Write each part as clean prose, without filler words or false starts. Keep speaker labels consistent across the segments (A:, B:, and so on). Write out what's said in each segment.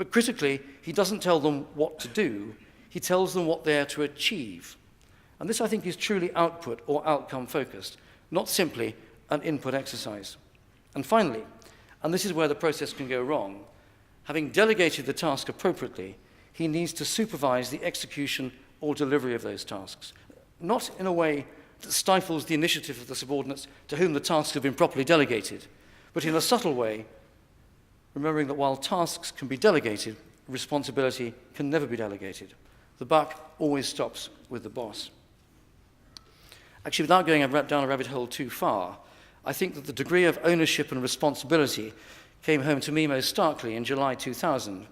A: But critically, he doesn't tell them what to do, he tells them what they're to achieve. And this, I think, is truly output or outcome focused, not simply an input exercise. And finally, and this is where the process can go wrong, having delegated the task appropriately, he needs to supervise the execution or delivery of those tasks, not in a way that stifles the initiative of the subordinates to whom the tasks have been properly delegated, but in a subtle way, remembering that while tasks can be delegated, responsibility can never be delegated. The buck always stops with the boss. Actually, without going down a rabbit hole too far, I think that the degree of ownership and responsibility came home to me most starkly in July 2000,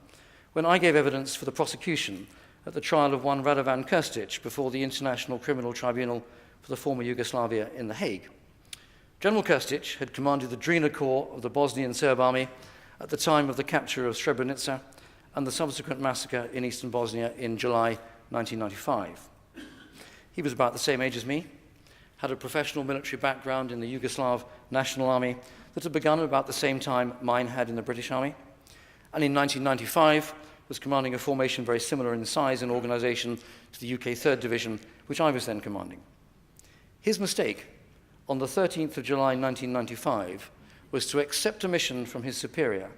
A: when I gave evidence for the prosecution at the trial of one Radovan Krstić before the International Criminal Tribunal for the former Yugoslavia in The Hague. General Krstić had commanded the Drina Corps of the Bosnian Serb army at the time of the capture of Srebrenica and the subsequent massacre in eastern Bosnia in July 1995. He was about the same age as me, had a professional military background in the Yugoslav National Army that had begun about the same time mine had in the British Army, and in 1995 was commanding a formation very similar in size and organisation to the UK 3rd Division, which I was then commanding. His mistake on the 13th of July 1995 was to accept a mission from his superior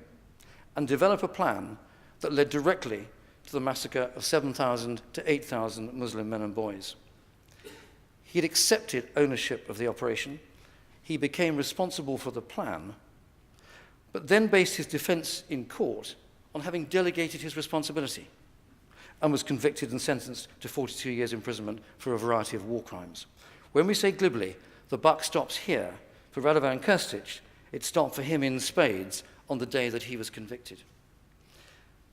A: and develop a plan that led directly to the massacre of 7,000 to 8,000 Muslim men and boys. He had accepted ownership of the operation, he became responsible for the plan, but then based his defense in court on having delegated his responsibility and was convicted and sentenced to 42 years imprisonment for a variety of war crimes. When we say glibly, the buck stops here, for Radovan Krstić, it stopped for him in spades on the day that he was convicted.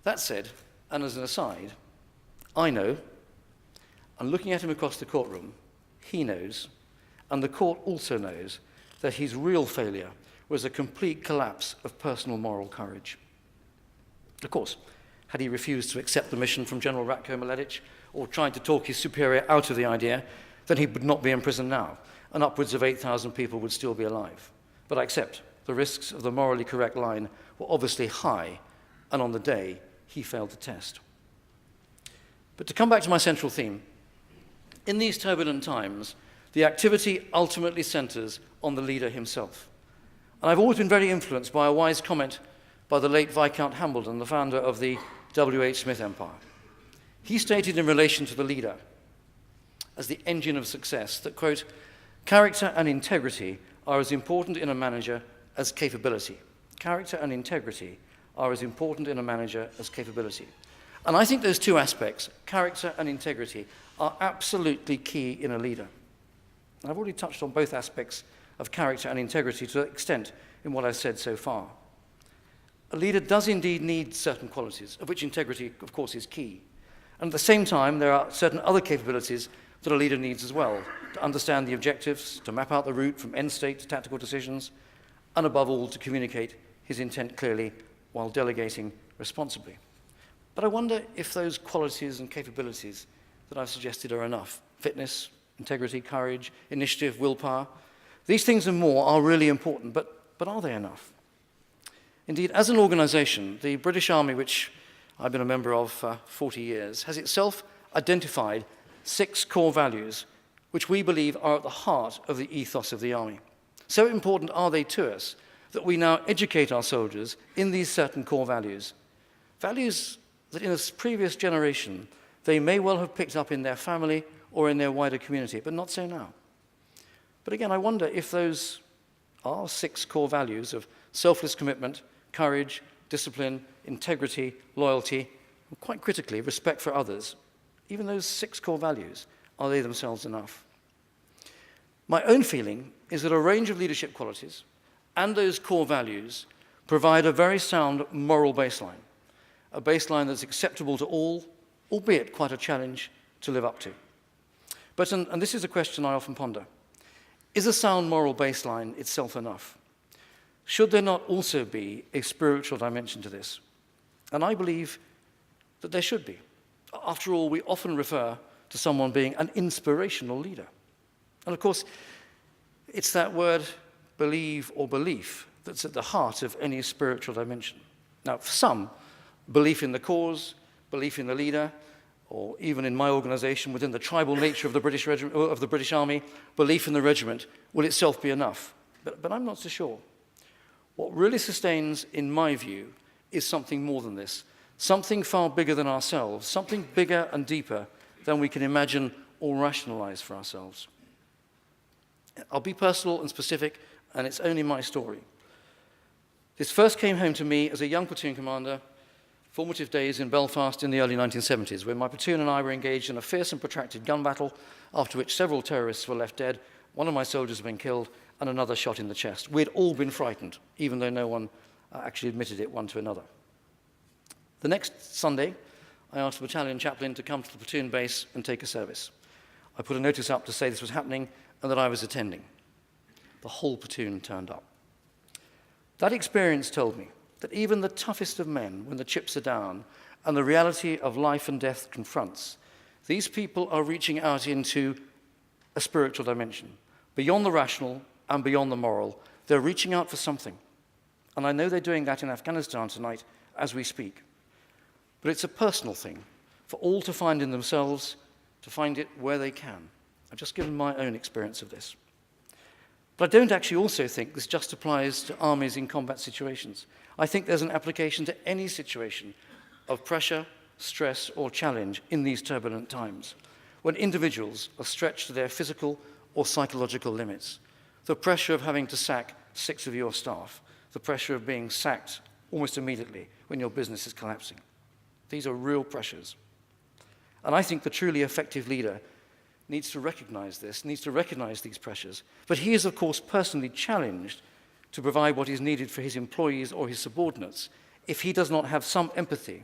A: That said, and as an aside, I know, and looking at him across the courtroom, he knows, and the court also knows, that his real failure was a complete collapse of personal moral courage. Of course, had he refused to accept the mission from General Ratko Mladic or tried to talk his superior out of the idea, then he would not be in prison now, and upwards of 8,000 people would still be alive. But I accept the risks of the morally correct line were obviously high, and on the day, he failed the test. But to come back to my central theme, in these turbulent times, the activity ultimately centres on the leader himself. And I've always been very influenced by a wise comment by the late Viscount Hambledon, the founder of the W.H. Smith Empire. He stated in relation to the leader as the engine of success that, quote, character and integrity are as important in a manager as capability. Character and integrity are as important in a manager as capability. And I think those two aspects, character and integrity, are absolutely key in a leader. And I've already touched on both aspects of character and integrity to an extent in what I've said so far. A leader does indeed need certain qualities, of which integrity, of course, is key. And at the same time, there are certain other capabilities that a leader needs as well, to understand the objectives, to map out the route from end state to tactical decisions, and above all, to communicate his intent clearly while delegating responsibly. But I wonder if those qualities and capabilities that I've suggested are enough. Fitness, integrity, courage, initiative, willpower. These things and more are really important, but are they enough? Indeed, as an organisation, the British Army, which I've been a member of for 40 years, has itself identified 6 core values which we believe are at the heart of the ethos of the Army. So important are they to us that we now educate our soldiers in these certain core values. Values that in a previous generation they may well have picked up in their family or in their wider community, but not so now. But again, I wonder if those are 6 core values of selfless commitment, courage, discipline, integrity, loyalty, and quite critically, respect for others. Even those 6 core values, are they themselves enough? My own feeling is that a range of leadership qualities and those core values provide a very sound moral baseline, a baseline that's acceptable to all, albeit quite a challenge to live up to. But, and this is a question I often ponder, is a sound moral baseline itself enough? Should there not also be a spiritual dimension to this? And I believe that there should be. After all, we often refer to someone being an inspirational leader. And of course, it's that word believe or belief that's at the heart of any spiritual dimension. Now, for some, belief in the cause, belief in the leader, or even in my organization, within the tribal nature of the British Army, belief in the regiment will itself be enough. But I'm not so sure. What really sustains, in my view, is something more than this, something far bigger than ourselves, something bigger and deeper than we can imagine or rationalize for ourselves. I'll be personal and specific, and it's only my story. This first came home to me as a young platoon commander, formative days in Belfast in the early 1970s, when my platoon and I were engaged in a fierce and protracted gun battle, after which several terrorists were left dead, one of my soldiers had been killed, and another shot in the chest. We'd all been frightened, even though no one actually admitted it one to another. The next Sunday, I asked the battalion chaplain to come to the platoon base and take a service. I put a notice up to say this was happening and that I was attending. The whole platoon turned up. That experience told me that even the toughest of men, when the chips are down and the reality of life and death confronts, these people are reaching out into a spiritual dimension. Beyond the rational and beyond the moral, they're reaching out for something. And I know they're doing that in Afghanistan tonight as we speak. But it's a personal thing for all to find in themselves, to find it where they can. I've just given my own experience of this. But I don't actually also think this just applies to armies in combat situations. I think there's an application to any situation of pressure, stress, or challenge in these turbulent times, when individuals are stretched to their physical or psychological limits. The pressure of having to sack 6 of your staff, the pressure of being sacked almost immediately when your business is collapsing. These are real pressures. And I think the truly effective leader needs to recognize this, needs to recognize these pressures. But he is, of course, personally challenged to provide what is needed for his employees or his subordinates if he does not have some empathy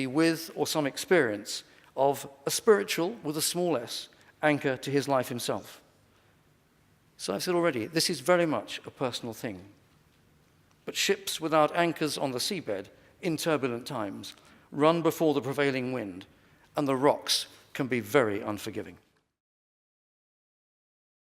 A: with or some experience of a spiritual, with a small s, anchor to his life himself. So I've said already, this is very much a personal thing. But ships without anchors on the seabed in turbulent times run before the prevailing wind, and the rocks can be very unforgiving.